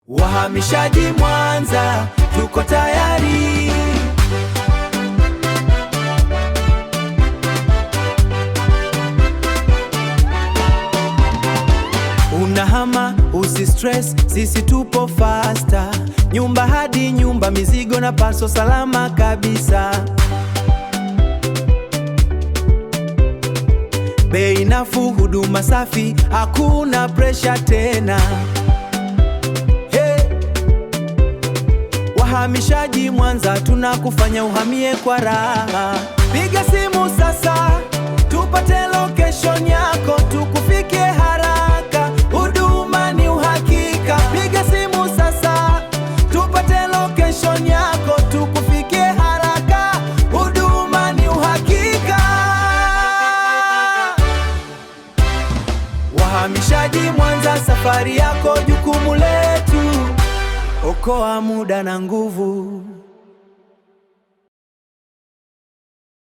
Wahamishaji Mwanza, tuko tayari. Unahama usistress, sisi tupo faster. Nyumba hadi nyumba, mizigo na parcel salama kabisa. Bei nafuu, huduma safi, hakuna pressure tena. Wahamishaji Mwanza, tunakufanya uhamie kwa raha. Piga simu sasa, tupate location yako, tukufikie haraka, huduma ni uhakika. Piga simu sasa, tupate location yako, tukufikie haraka, huduma ni uhakika. Wahamishaji Mwanza, safari yako jukumu letu. Okoa muda na nguvu.